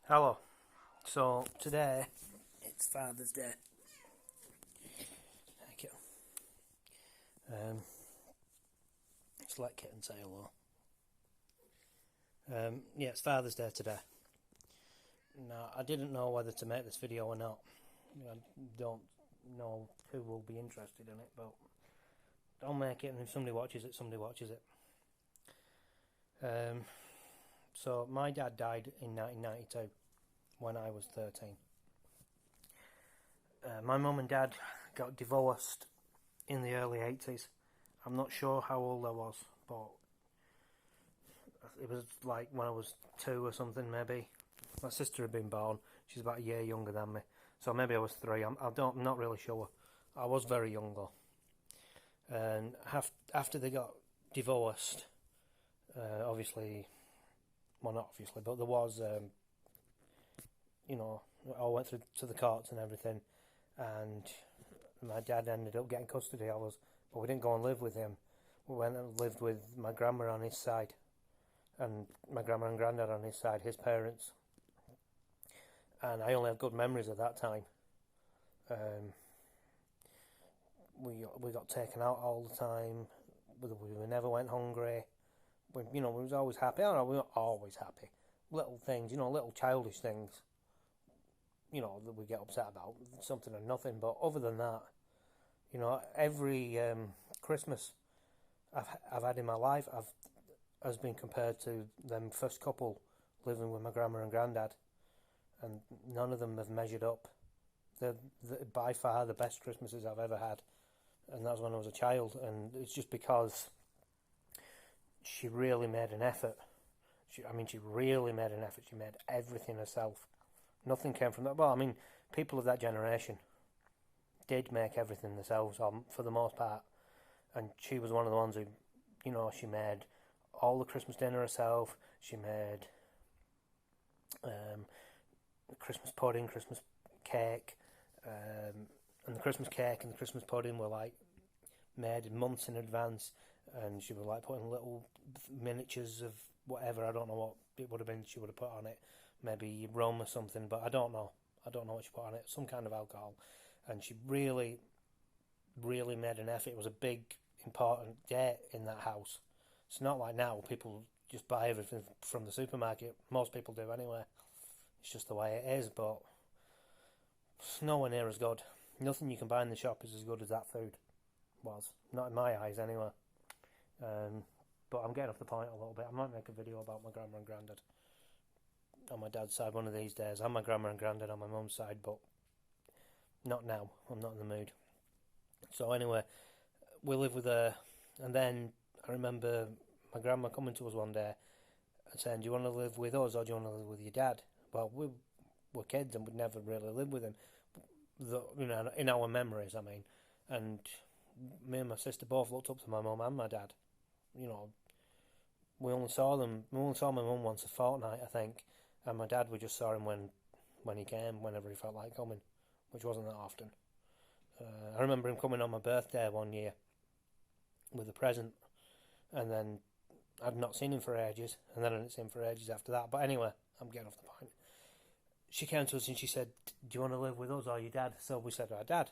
Hello. So today it's Father's Day. Thank you. Just let Kitten say hello. Yeah, it's Father's Day today. Now, I didn't know whether to make this video or not. I don't know who will be interested in it, but I'll make it, and if somebody watches it, somebody watches it. So my dad died in 1992 when I was 13. My mum and dad got divorced in the early 80s. I'm not sure how old I was, but it was like when I was 2 or something, maybe. My sister had been born. She's about a year younger than me, so maybe I was 3. I'm not really sure. I was very young though. And after they got divorced, obviously, well, not obviously, but there was, I went through to the courts and everything, and my dad ended up getting custody of us, but we didn't go and live with him. We went and lived with my grandma on his side, and my grandma and granddad on his side, his parents. And I only have good memories of that time. We got taken out all the time. We never went hungry. We was always happy. I don't know, we were always happy. Little things, little childish things, that we get upset about, something or nothing. But other than that, every Christmas I've had in my life has been compared to them first couple living with my grandma and granddad, and none of them have measured up. They're by far the best Christmases I've ever had, and that was when I was a child. And it's just because she really made an effort. She really made an effort. She made everything herself. Nothing came from that. Well, people of that generation did make everything themselves, for the most part. And she was one of the ones who, she made all the Christmas dinner herself. She made Christmas pudding, Christmas cake, and the Christmas cake and the Christmas pudding were made months in advance. And she was putting little miniatures of whatever. I don't know what it would have been she would have put on it. Maybe rum or something, but I don't know. I don't know what she put on it. Some kind of alcohol. And she really, really made an effort. It was a big, important day in that house. It's not like now, people just buy everything from the supermarket. Most people do anyway. It's just the way it is, but it's nowhere near as good. Nothing you can buy in the shop is as good as that food was. Not in my eyes, anyway. But I'm getting off the point a little bit. I might make a video about my grandma and granddad on my dad's side one of these days. I'm my grandma and granddad on my mum's side, but not now. I'm not in the mood. So anyway, we live with her, and then I remember my grandma coming to us one day and saying, "Do you want to live with us or do you want to live with your dad?" Well, we were kids and we'd never really lived with him, in our memories, And me and my sister both looked up to my mum and my dad. We only saw them. We only saw my mum once a fortnight, I think, and my dad, we just saw him when he came, whenever he felt like coming, which wasn't that often. I remember him coming on my birthday one year with a present, and then I'd not seen him for ages, and then I didn't see him for ages after that. But anyway, I'm getting off the point. She came to us and she said, "Do you want to live with us or your dad?" So we said, "Our dad."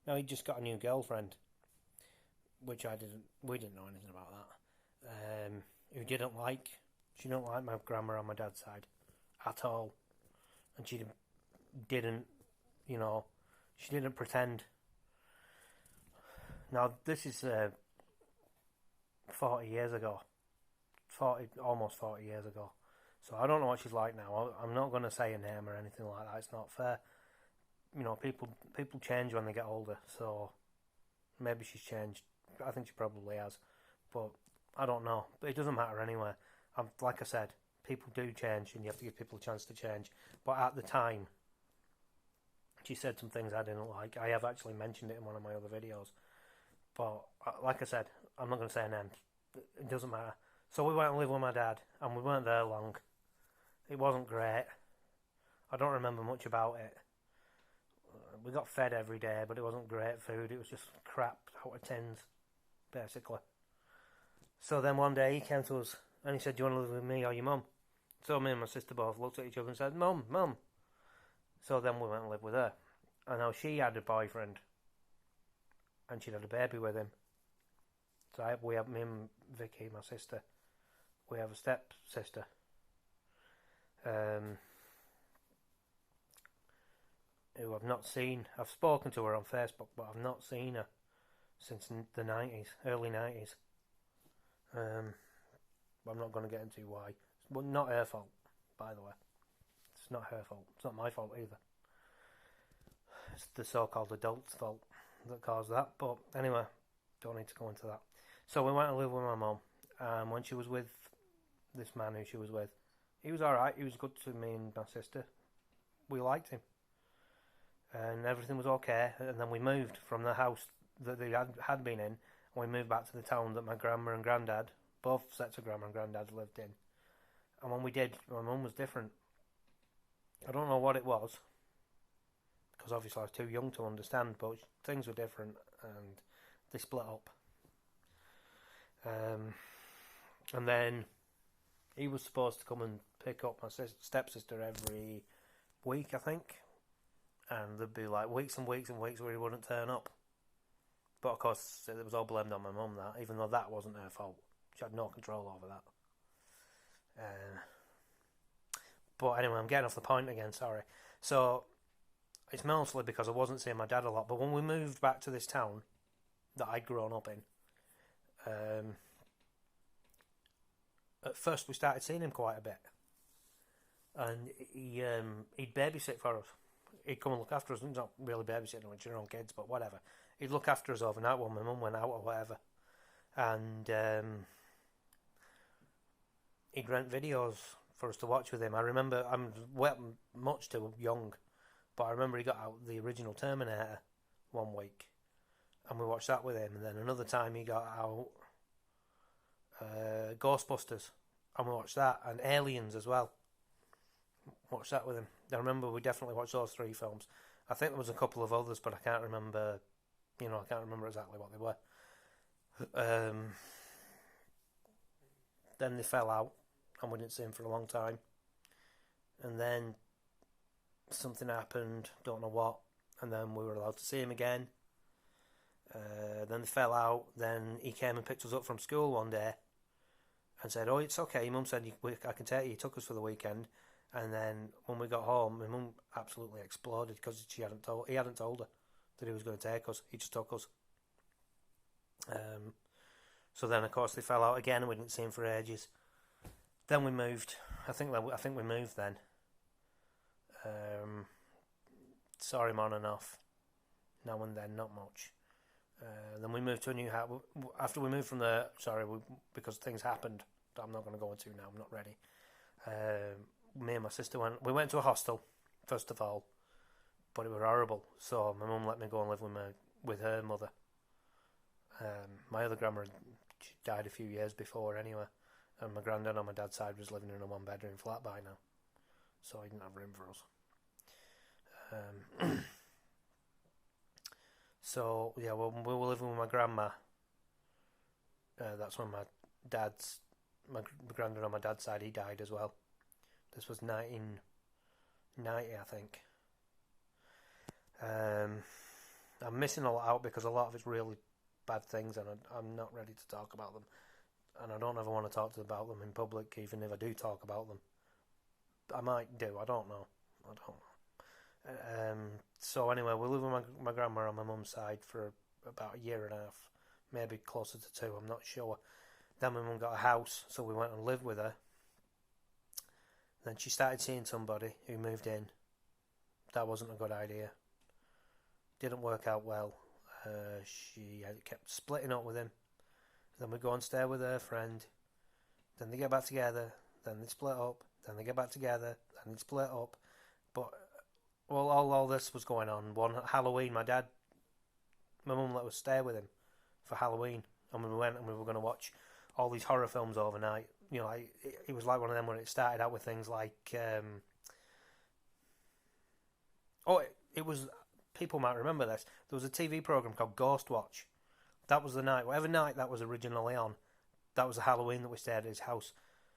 Now, he'd just got a new girlfriend, which we didn't know anything about that. She didn't like my grandma on my dad's side at all, and she didn't pretend. Now, this is 40 years ago, almost 40 years ago, so I don't know what she's like now. I'm not going to say a name or anything like that. It's not fair. People change when they get older, so maybe she's changed. I think she probably has, but I don't know. But it doesn't matter anyway. Like I said, people do change, and you have to give people a chance to change. But at the time, she said some things I didn't like. I have actually mentioned it in one of my other videos. But like I said, I'm not going to say a name. It doesn't matter. So we went and lived with my dad, and we weren't there long. It wasn't great. I don't remember much about it. We got fed every day, but it wasn't great food. It was just crap out of tins, basically. So then one day he came to us and he said, "Do you want to live with me or your mum?" So me and my sister both looked at each other and said, Mum, Mum. So then we went and lived with her. And now she had a boyfriend. And she'd had a baby with him. So we have me and Vicky, my sister. We have a step-sister. Who I've not seen. I've spoken to her on Facebook, but I've not seen her since the 90s, early 90s. I'm not going to get into why. Well, not her fault, by the way. It's not her fault. It's not my fault either. It's the so-called adult's fault that caused that. But anyway, don't need to go into that. So we went to live with my mum. When she was with this man who she was with, he was alright. He was good to me and my sister. We liked him. And everything was okay. And then we moved from the house that they had been in. And we moved back to the town that my grandma and granddad, both sets of grandma and granddad, lived in. And when we did, my mum was different. I don't know what it was, because obviously I was too young to understand, but things were different, and they split up. And then he was supposed to come and pick up my stepsister every week, I think. And there'd be like weeks and weeks and weeks where he wouldn't turn up. But of course, it was all blamed on my mum, that, even though that wasn't her fault. She had no control over that. But anyway, I'm getting off the point again, sorry. So, it's mostly because I wasn't seeing my dad a lot. But when we moved back to this town that I'd grown up in, at first we started seeing him quite a bit. And he'd babysit for us. He'd come and look after us. Not really babysitting with your own kids, but whatever. He'd look after us overnight when my mum went out or whatever. And he'd rent videos for us to watch with him. I remember, I'm much too young, but I remember he got out the original Terminator one week, and we watched that with him. And then another time he got out Ghostbusters, and we watched that, and Aliens as well. Watched that with him. I remember we definitely watched those 3 films. I think there was a couple of others, but I can't remember. I can't remember exactly what they were. Then they fell out, and we didn't see him for a long time. And then something happened, don't know what, and then we were allowed to see him again. Then they fell out. Then he came and picked us up from school one day and said, "Oh, it's okay. Mum said I can take you." He took us for the weekend. And then when we got home, my mum absolutely exploded because he hadn't told her that he was going to take us. He just took us. So then, of course, they fell out again, and we didn't see him for ages. Then we moved. I think we moved then. Saw him on and off, now and then, not much. Then we moved to a new house. After we moved from there, because things happened that I'm not going to go into now. I'm not ready. Me and my sister went to a hostel, first of all, but it was horrible. So my mum let me go and live with her mother. My other grandma died a few years before anyway, and my granddad on my dad's side was living in a 1-bedroom flat by now, so he didn't have room for us. So yeah, when we were living with my grandma, that's when my granddad on my dad's side, he died as well. This was 1990, I think. I'm missing a lot out because a lot of it's really bad things, and I'm not ready to talk about them. And I don't ever want to talk about them in public, even if I do talk about them. I might do, I don't know. So anyway, we lived with my grandma on my mum's side for about 1.5 years, maybe closer to 2, I'm not sure. Then my mum got a house, so we went and lived with her. Then she started seeing somebody who moved in. That wasn't a good idea. Didn't work out well. She kept splitting up with him. Then we go and stay with her friend. Then they get back together. Then they split up. Then they get back together. Then they split up. But all this was going on. One Halloween, my mum let us stay with him for Halloween, and we went and we were going to watch all these horror films overnight. It was like one of them where it started out with things like, it was, people might remember this, there was a TV programme called Ghost Watch. That was the night, whatever night that was originally on, that was the Halloween that we stayed at his house.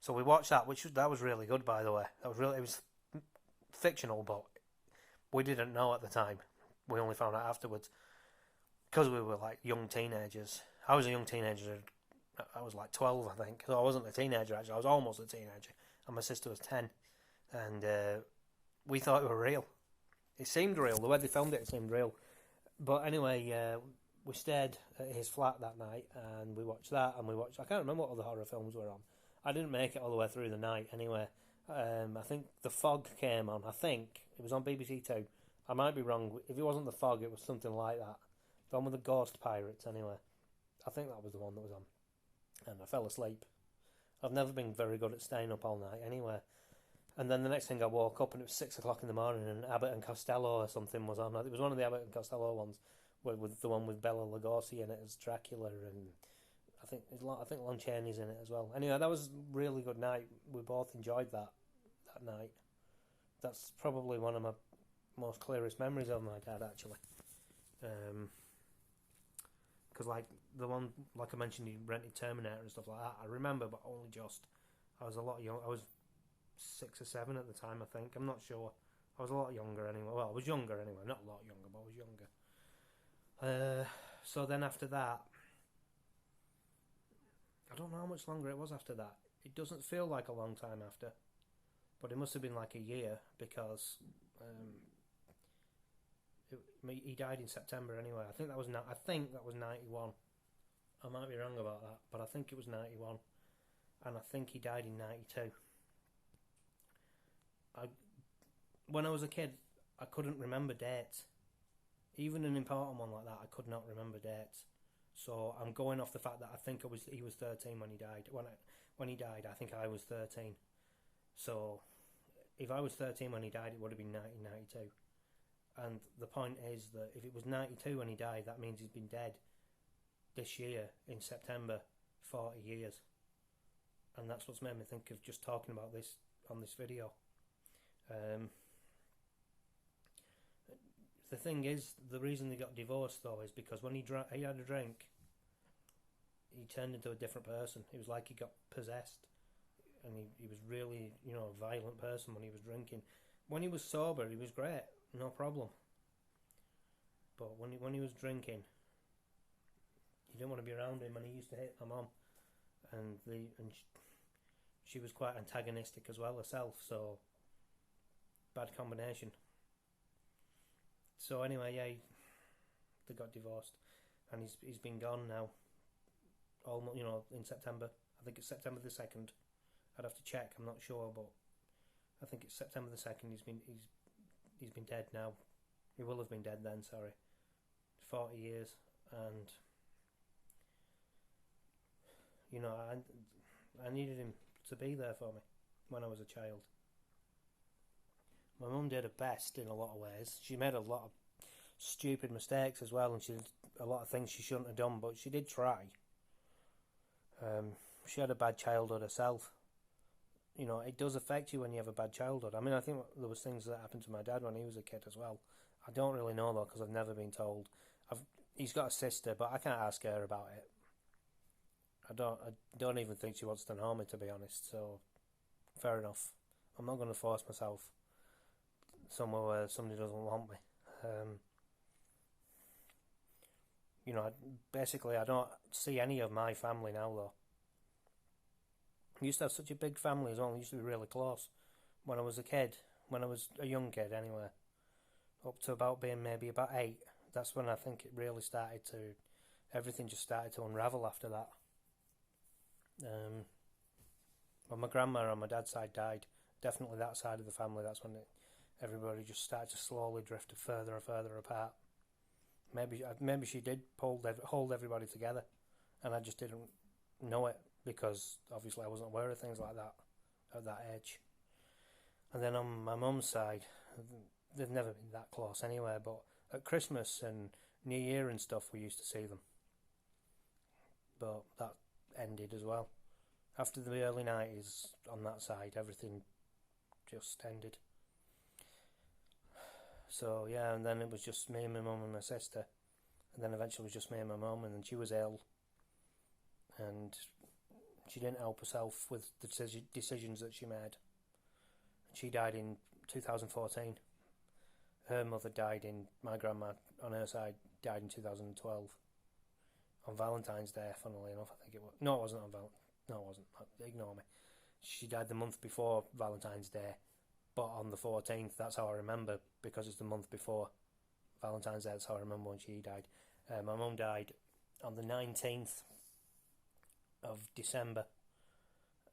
So we watched that, that was really good, by the way. It was fictional, but we didn't know at the time. We only found out afterwards because we were like young teenagers. I was a young teenager. I was like 12, I think. So I wasn't a teenager actually. I was almost a teenager, and my sister was 10, and we thought it were real. It seemed real. The way they filmed it seemed real. But anyway, we stayed at his flat that night, and we watched that, and I can't remember what other horror films were on. I didn't make it all the way through the night anyway. I think The Fog came on. I think it was on BBC Two. I might be wrong. If it wasn't The Fog, it was something like that. The one with the ghost pirates, anyway. I think that was the one that was on. And I fell asleep. I've never been very good at staying up all night anyway. And then the next thing I woke up and it was 6 o'clock in the morning and Abbott and Costello or something was on. It was one of the Abbott and Costello ones, with the one with Bela Lugosi in it as Dracula, and I think Lon Chaney's in it as well. Anyway, that was a really good night. We both enjoyed that night. That's probably one of my most clearest memories of my dad, actually. Because like the one, like I mentioned, he rented Terminator and stuff like that. I remember, but only just. I was a lot young. I was 6 or 7 at the time, I think. I'm not sure. I was a lot younger anyway. Well, I was younger anyway. Not a lot younger, but I was younger. So then after that, I don't know how much longer it was after that. It doesn't feel like a long time after, but it must have been like a year because he died in September anyway. I think that was 91. I might be wrong about that, but I think it was 91, and I think he died in 92. When I was a kid, I couldn't remember dates. Even an important one like that, I could not remember dates. So I'm going off the fact that I think he was 13 when he died. When he died, I think I was 13. So if I was 13 when he died, it would have been 1992. And the point is that if it was 92 when he died, that means he's been dead this year in September 40 years. And that's what's made me think of just talking about this on this video. The thing is, the reason they got divorced though is because when he had a drink, he turned into a different person. It was like he got possessed, and he was really, a violent person when he was drinking. When he was sober, he was great, no problem. But when he was drinking, you didn't want to be around him, and he used to hit my mum, and she was quite antagonistic as well herself. So bad combination. So anyway, yeah, they got divorced, and he's been gone now. Almost, in September. I think it's September the 2nd. I'd have to check. I'm not sure, but I think it's September the 2nd. He's been dead now. He will have been dead then. Sorry, 40 years, and I needed him to be there for me when I was a child. My mum did her best in a lot of ways. She made a lot of stupid mistakes as well, and she did a lot of things she shouldn't have done, but she did try. She had a bad childhood herself. It does affect you when you have a bad childhood. I mean, I think there was things that happened to my dad when he was a kid as well. I don't really know though, because I've never been told. He's got a sister, but I can't ask her about it. I don't even think she wants to know me, to be honest. So, fair enough. I'm not going to force myself somewhere where somebody doesn't want me. Basically, I don't see any of my family now, though. I used to have such a big family as well. I used to be really close when I was a kid, when I was a young kid anyway, up to about being maybe about 8. That's when I think it really everything just started to unravel after that. When my grandma on my dad's side died, definitely that side of the family, that's when everybody just started to slowly drift further and further apart. Maybe she did hold everybody together, and I just didn't know it because obviously I wasn't aware of things like that at that age. And then on my mum's side, they've never been that close anyway, but at Christmas and New Year and stuff we used to see them. But that ended as well. After the early 90s on that side, everything just ended. So yeah, and then it was just me and my mum and my sister, and then eventually it was just me and my mum, and then she was ill, and She didn't help herself with the decisions that she made. She died in 2014. Her mother died my grandma on her side died in 2012. On Valentine's Day, funnily enough, I think it was. No, it wasn't on No, it wasn't. Ignore me. She died the month before Valentine's Day, but on the 14th, that's how I remember, because it's the month before Valentine's Day, that's how I remember when she died. My mum died on the 19th of December,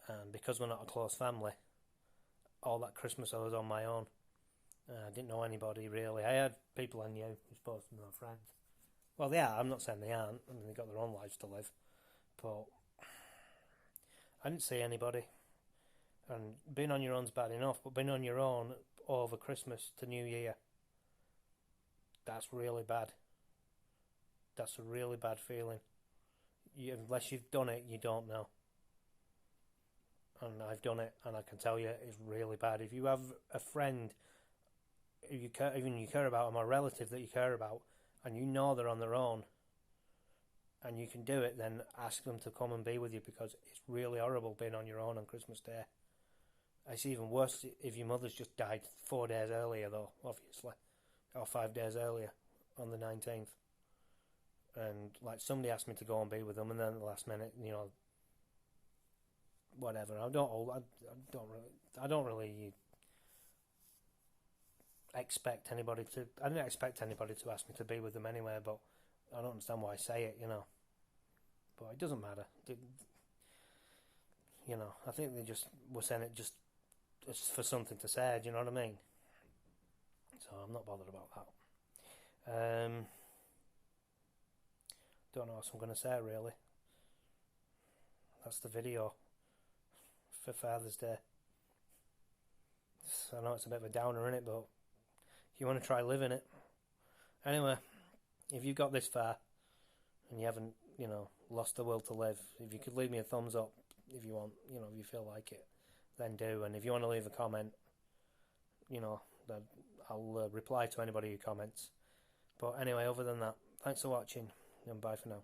and because we're not a close family, all that Christmas I was on my own. I didn't know anybody really. I had people I knew, who supposed to be my friends. Well, they are. I'm not saying they aren't. I mean, they've got their own lives to live. But I didn't see anybody. And being on your own's bad enough, but being on your own over Christmas to New Year, that's really bad. That's a really bad feeling. Unless you've done it, you don't know. And I've done it, and I can tell you it's really bad. If you have a friend who you care about, or a relative that you care about, and you know they're on their own, and you can do it, then ask them to come and be with you, because it's really horrible being on your own on Christmas Day. It's even worse if your mother's just died 4 days earlier, though, obviously, or 5 days earlier on the 19th. And like somebody asked me to go and be with them, and then at the last minute, whatever. I don't really expect anybody to. I didn't expect anybody to ask me to be with them anyway, but I don't understand why I say it, But it doesn't matter. I think they just were saying it just for something to say. Do you know what I mean? So I'm not bothered about that. Don't know what I'm going to say really. That's the video for Father's Day. I know it's a bit of a downer, innit, but if you want to try living it. Anyway, if you got this far and you haven't, lost the will to live, if you could leave me a thumbs up if you want, if you feel like it, then do. And if you want to leave a comment, I'll reply to anybody who comments. But anyway, other than that, thanks for watching, and bye for now.